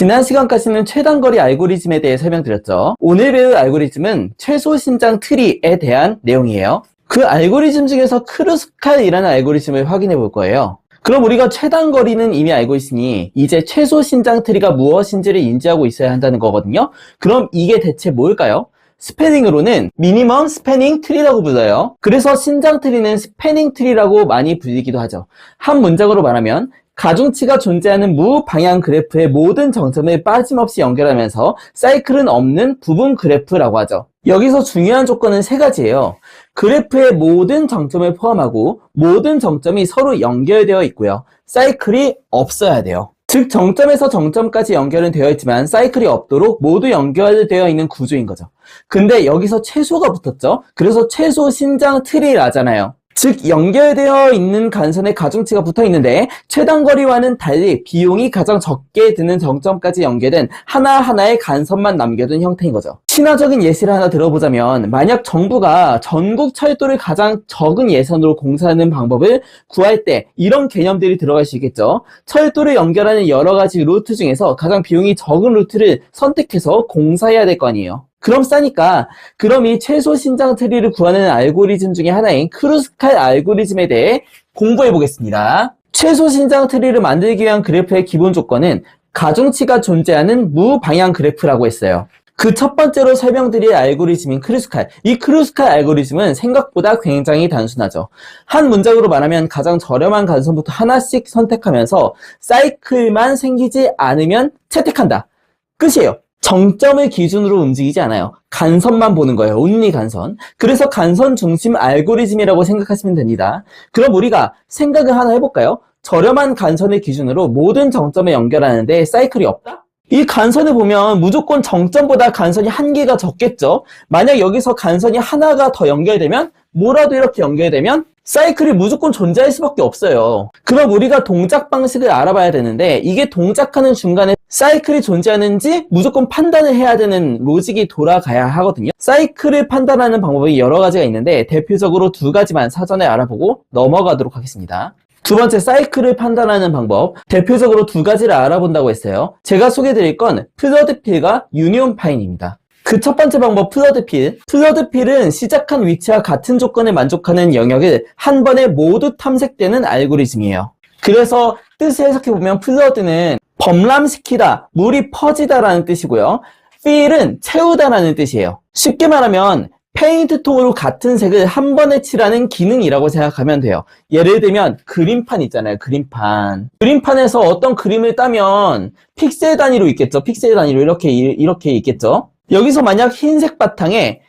지난 시간까지는 최단거리 알고리즘에 대해 설명드렸죠. 오늘 배울 알고리즘은 최소 신장 트리에 대한 내용이에요. 그 알고리즘 중에서 크루스칼이라는 알고리즘을 확인해 볼 거예요. 그럼 우리가 최단거리는 이미 알고 있으니 이제 최소 신장 트리가 무엇인지를 인지하고 있어야 한다는 거거든요. 그럼 이게 대체 뭘까요? 스페닝으로는 미니멈 스패닝 트리라고 불러요. 그래서 신장 트리는 스패닝 트리라고 많이 불리기도 하죠. 한 문장으로 말하면 가중치가 존재하는 무방향 그래프의 모든 정점을 빠짐없이 연결하면서 사이클은 없는 부분 그래프라고 하죠. 여기서 중요한 조건은 세 가지예요. 그래프의 모든 정점을 포함하고 모든 정점이 서로 연결되어 있고요. 사이클이 없어야 돼요. 즉 정점에서 정점까지 연결은 되어 있지만 사이클이 없도록 모두 연결되어 있는 구조인 거죠. 근데 여기서 최소가 붙었죠. 그래서 최소 신장 트리라잖아요. 즉 연결되어 있는 간선에 가중치가 붙어 있는데 최단거리와는 달리 비용이 가장 적게 드는 정점까지 연결된 하나하나의 간선만 남겨둔 형태인 거죠. 신화적인 예시를 하나 들어보자면 만약 정부가 전국 철도를 가장 적은 예산으로 공사하는 방법을 구할 때 이런 개념들이 들어갈 수 있겠죠. 철도를 연결하는 여러 가지 루트 중에서 가장 비용이 적은 루트를 선택해서 공사해야 될 거 아니에요. 그럼 싸니까 그럼 이 최소 신장 트리를 구하는 알고리즘 중에 하나인 크루스칼 알고리즘에 대해 공부해 보겠습니다. 최소 신장 트리를 만들기 위한 그래프의 기본 조건은 가중치가 존재하는 무방향 그래프라고 했어요. 그 첫 번째로 설명드릴 알고리즘인 크루스칼. 이 크루스칼 알고리즘은 생각보다 굉장히 단순하죠. 한 문장으로 말하면 가장 저렴한 간선부터 하나씩 선택하면서 사이클만 생기지 않으면 채택한다. 끝이에요. 정점을 기준으로 움직이지 않아요. 간선만 보는 거예요. 온리 간선. 그래서 간선 중심 알고리즘이라고 생각하시면 됩니다. 그럼 우리가 생각을 하나 해볼까요? 저렴한 간선을 기준으로 모든 정점에 연결하는데 사이클이 없다? 이 간선을 보면 무조건 정점보다 간선이 한 개가 적겠죠? 만약 여기서 간선이 하나가 더 연결되면 뭐라도 이렇게 연결되면 사이클이 무조건 존재할 수밖에 없어요. 그럼 우리가 동작 방식을 알아봐야 되는데 이게 동작하는 중간에 사이클이 존재하는지 무조건 판단을 해야 되는 로직이 돌아가야 하거든요. 사이클을 판단하는 방법이 여러 가지가 있는데 대표적으로 두 가지만 사전에 알아보고 넘어가도록 하겠습니다. 두 번째, 사이클을 판단하는 방법. 대표적으로 두 가지를 알아본다고 했어요. 제가 소개해드릴 건 플러드필과 유니온 파인입니다. 그 첫 번째 방법, 플러드필. 플러드필은 시작한 위치와 같은 조건을 만족하는 영역을 한 번에 모두 탐색되는 알고리즘이에요. 그래서 뜻을 해석해보면 플러드는 범람시키다, 물이 퍼지다라는 뜻이고요. 필은 채우다라는 뜻이에요. 쉽게 말하면 페인트통으로 같은 색을 한 번에 칠하는 기능이라고 생각하면 돼요. 예를 들면 그림판 있잖아요. 그림판. 그림판에서 어떤 그림을 따면 픽셀 단위로 있겠죠. 픽셀 단위로 이렇게 있겠죠. 여기서 만약 흰색 바탕에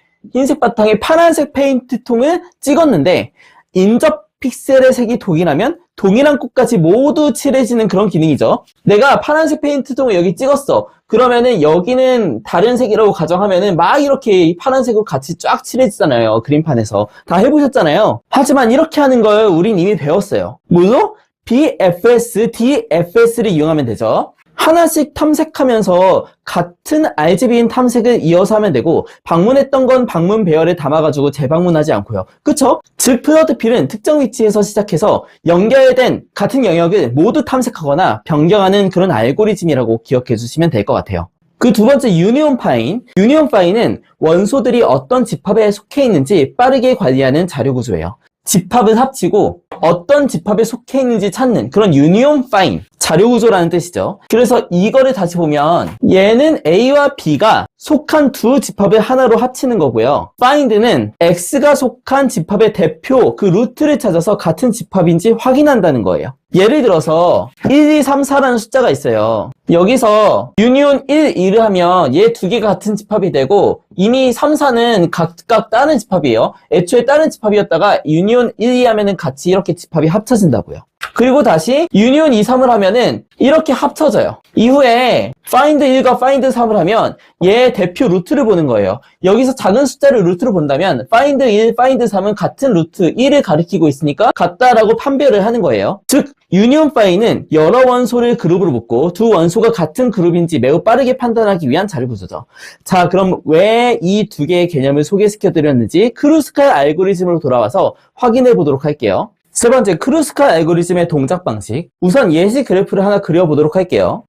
파란색 페인트통을 찍었는데 인접 픽셀의 색이 동일하면 동일한 꽃까지 모두 칠해지는 그런 기능이죠. 내가 파란색 페인트통을 여기 찍었어. 그러면은 여기는 다른 색이라고 가정하면은 막 이렇게 파란색으로 같이 쫙 칠해지잖아요. 그림판에서. 다 해보셨잖아요. 하지만 이렇게 하는 걸 우린 이미 배웠어요. 뭐죠? BFS, DFS를 이용하면 되죠. 하나씩 탐색하면서 같은 RGB인 탐색을 이어서 하면 되고 방문했던 건 방문 배열에 담아가지고 재방문하지 않고요. 그쵸? 즉 플러드필은 특정 위치에서 시작해서 연결된 같은 영역을 모두 탐색하거나 변경하는 그런 알고리즘이라고 기억해 주시면 될 것 같아요. 그 두 번째, 유니온 파인. 유니온 파인은 원소들이 어떤 집합에 속해 있는지 빠르게 관리하는 자료 구조예요. 집합을 합치고 어떤 집합에 속해 있는지 찾는 그런 유니온 파인 자료 구조라는 뜻이죠. 그래서 이거를 다시 보면 얘는 A와 B가 속한 두 집합을 하나로 합치는 거고요. find는 X가 속한 집합의 대표 그 루트를 찾아서 같은 집합인지 확인한다는 거예요. 예를 들어서 1, 2, 3, 4라는 숫자가 있어요. 여기서 유니온 1, 2를 하면 얘 두 개가 같은 집합이 되고 이미 3, 4는 각각 다른 집합이에요. 애초에 다른 집합이었다가 유니온 1, 2 하면은 같이 이렇게 집합이 합쳐진다고요. 그리고 다시 유니온 2, 3을 하면은 이렇게 합쳐져요. 이후에 find 1과 find 3을 하면 얘 대표 루트를 보는 거예요. 여기서 작은 숫자를 루트로 본다면 find 1, find 3은 같은 루트 1을 가리키고 있으니까 같다라고 판별을 하는 거예요. 즉 유니온 find는 여러 원소를 그룹으로 묶고 두 원소가 같은 그룹인지 매우 빠르게 판단하기 위한 자료 구조죠. 자, 그럼 왜 이 두 개의 개념을 소개시켜 드렸는지 크루스칼 알고리즘으로 돌아와서 확인해 보도록 할게요. 세 번째, 크루스칼 알고리즘의 동작 방식. 우선 예시 그래프를 하나 그려보도록 할게요.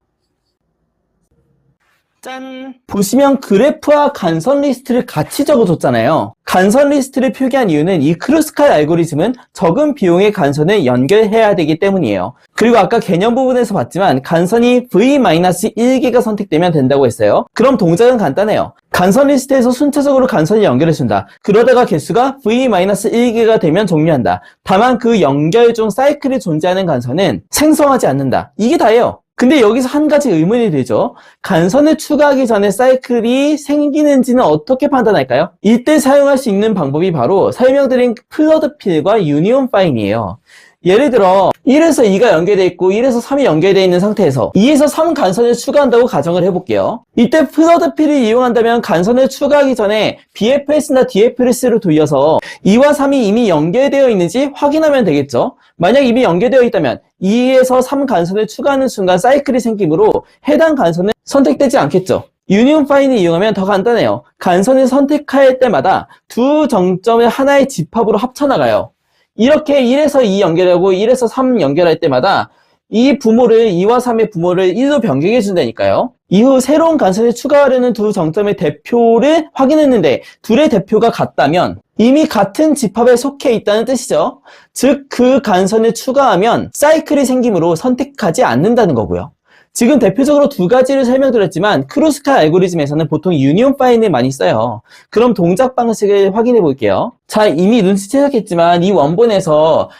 짠! 보시면 그래프와 간선 리스트를 같이 적어줬잖아요. 간선 리스트를 표기한 이유는 이 크루스칼 알고리즘은 적은 비용의 간선을 연결해야 되기 때문이에요. 그리고 아까 개념 부분에서 봤지만 간선이 v-1개가 선택되면 된다고 했어요. 그럼 동작은 간단해요. 간선 리스트에서 순차적으로 간선을 연결해준다. 그러다가 개수가 v-1개가 되면 종료한다. 다만 그 연결 중 사이클이 존재하는 간선은 생성하지 않는다. 이게 다예요. 근데 여기서 한 가지 의문이 되죠. 간선을 추가하기 전에 사이클이 생기는지는 어떻게 판단할까요? 이때 사용할 수 있는 방법이 바로 설명드린 플러드 필과 유니온 파인이에요. 예를 들어 1에서 2가 연결되어 있고 1에서 3이 연결되어 있는 상태에서 2에서 3 간선을 추가한다고 가정을 해볼게요. 이때 플러드 필을 이용한다면 간선을 추가하기 전에 BFS나 DFS로 돌려서 2와 3이 이미 연결되어 있는지 확인하면 되겠죠. 만약 이미 연결되어 있다면 2에서 3 간선을 추가하는 순간 사이클이 생기므로 해당 간선은 선택되지 않겠죠. 유니온 파인을 이용하면 더 간단해요. 간선을 선택할 때마다 두 정점을 하나의 집합으로 합쳐나가요. 이렇게 1에서 2 연결하고 1에서 3 연결할 때마다 이 부모를 2와 3의 부모를 1로 변경해 준다니까요. 이후 새로운 간선을 추가하려는 두 정점의 대표를 확인했는데 둘의 대표가 같다면 이미 같은 집합에 속해 있다는 뜻이죠. 즉 그 간선을 추가하면 사이클이 생기므로 선택하지 않는다는 거고요. 지금 대표적으로 두 가지를 설명드렸지만 크루스칼 알고리즘에서는 보통 유니온 파인을 많이 써요. 그럼 동작 방식을 확인해 볼게요. 자, 이미 눈치채셨겠지만 이 원본에서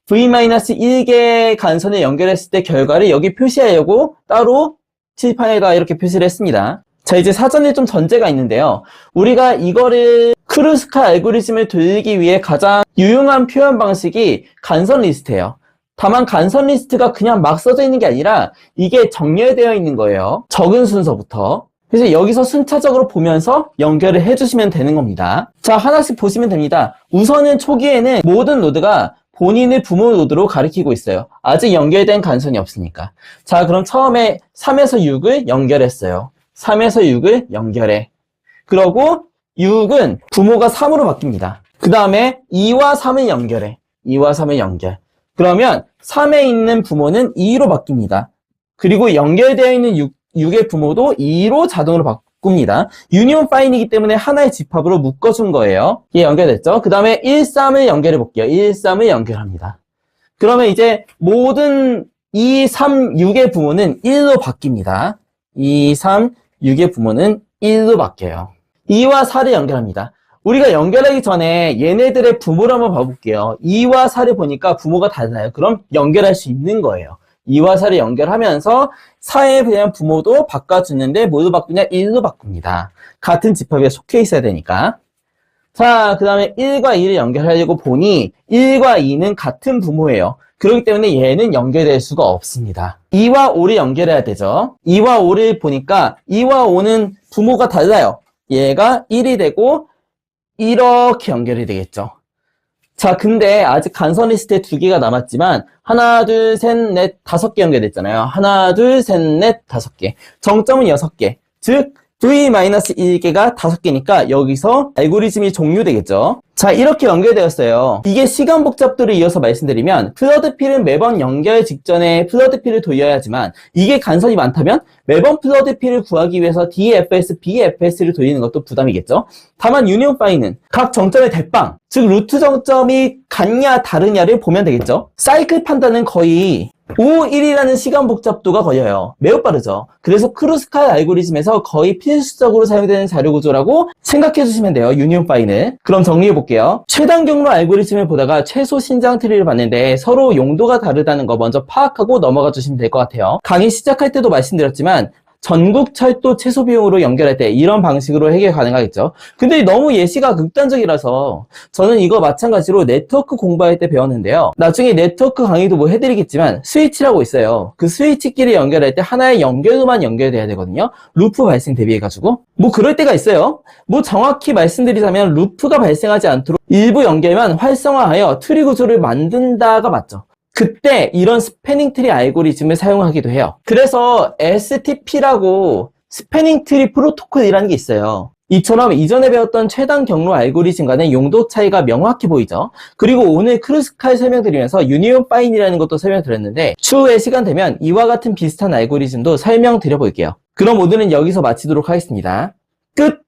v-1개 간선을 연결했을 때 결과를 여기 표시하려고 따로 칠판에다 이렇게 표시를 했습니다. 자, 이제 사전에 좀 전제가 있는데요. 우리가 이거를 크루스칼 알고리즘을 돌리기 위해 가장 유용한 표현 방식이 간선 리스트예요. 다만 간선 리스트가 그냥 막 써져 있는 게 아니라 이게 정렬되어 있는 거예요. 적은 순서부터. 그래서 여기서 순차적으로 보면서 연결을 해주시면 되는 겁니다. 자, 하나씩 보시면 됩니다. 우선은 초기에는 모든 노드가 본인의 부모 노드로 가리키고 있어요. 아직 연결된 간선이 없으니까. 자, 그럼 처음에 3에서 6을 연결했어요. 3에서 6을 연결해. 그러고 6은 부모가 3으로 바뀝니다. 그 다음에 2와 3을 연결해. 2와 3을 연결. 그러면 3에 있는 부모는 2로 바뀝니다. 그리고 연결되어 있는 6의 부모도 2로 자동으로 바꿉니다. 유니온 파인이기 때문에 하나의 집합으로 묶어준 거예요. 이게 연결됐죠? 그 다음에 1, 3을 연결해 볼게요. 1, 3을 연결합니다. 그러면 이제 모든 2, 3, 6의 부모는 1로 바뀝니다. 2, 3, 6의 부모는 1로 바뀌어요. 2와 4를 연결합니다. 우리가 연결하기 전에 얘네들의 부모를 한번 봐볼게요. 2와 4를 보니까 부모가 달라요. 그럼 연결할 수 있는 거예요. 2와 4를 연결하면서 4에 대한 부모도 바꿔주는데 뭐로 바꾸냐? 1로 바꿉니다. 같은 집합에 속해 있어야 되니까. 자, 그 다음에 1과 2를 연결하려고 보니 1과 2는 같은 부모예요. 그렇기 때문에 얘는 연결될 수가 없습니다. 2와 5를 연결해야 되죠. 2와 5를 보니까 2와 5는 부모가 달라요. 얘가 1이 되고 이렇게 연결이 되겠죠. 자, 근데 아직 간선 리스트에 2개가 남았지만 하나, 둘, 셋, 넷, 5개 연결됐잖아요. 하나, 둘, 셋, 넷, 5개. 정점은 6개. 즉 v-1개가 5개니까 여기서 알고리즘이 종료되겠죠. 자, 이렇게 연결되었어요. 이게 시간 복잡도를 이어서 말씀드리면 플러드 필은 매번 연결 직전에 플러드 필을 돌려야 하지만 이게 간선이 많다면 매번 플러드 필을 구하기 위해서 DFS, BFS를 돌리는 것도 부담이겠죠. 다만 유니온 파인은 각 정점의 대빵, 즉 루트 정점이 같냐 다르냐를 보면 되겠죠. 사이클 판단은 거의 5, 1이라는 시간 복잡도가 걸려요. 매우 빠르죠. 그래서 크루스칼 알고리즘에서 거의 필수적으로 사용되는 자료 구조라고 생각해 주시면 돼요. 유니온 파인을. 그럼 정리해 볼게요. 최단 경로 알고리즘을 보다가 최소 신장 트리를 봤는데 서로 용도가 다르다는 거 먼저 파악하고 넘어가 주시면 될 것 같아요. 강의 시작할 때도 말씀드렸지만 전국 철도 최소 비용으로 연결할 때 이런 방식으로 해결 가능하겠죠. 근데 너무 예시가 극단적이라서 저는 이거 마찬가지로 네트워크 공부할 때 배웠는데요. 나중에 네트워크 강의도 뭐 해드리겠지만 스위치라고 있어요. 그 스위치끼리 연결할 때 하나의 연결로만 연결돼야 되거든요. 루프 발생 대비해가지고 뭐 그럴 때가 있어요. 뭐 정확히 말씀드리자면 루프가 발생하지 않도록 일부 연결만 활성화하여 트리 구조를 만든다가 맞죠. 그때 이런 스패닝 트리 알고리즘을 사용하기도 해요. 그래서 STP라고 스패닝 트리 프로토콜이라는 게 있어요. 이처럼 이전에 배웠던 최단 경로 알고리즘 간의 용도 차이가 명확히 보이죠. 그리고 오늘 크루스칼 설명드리면서 유니온 파인이라는 것도 설명드렸는데 추후에 시간 되면 이와 같은 비슷한 알고리즘도 설명드려 볼게요. 그럼 오늘은 여기서 마치도록 하겠습니다. 끝!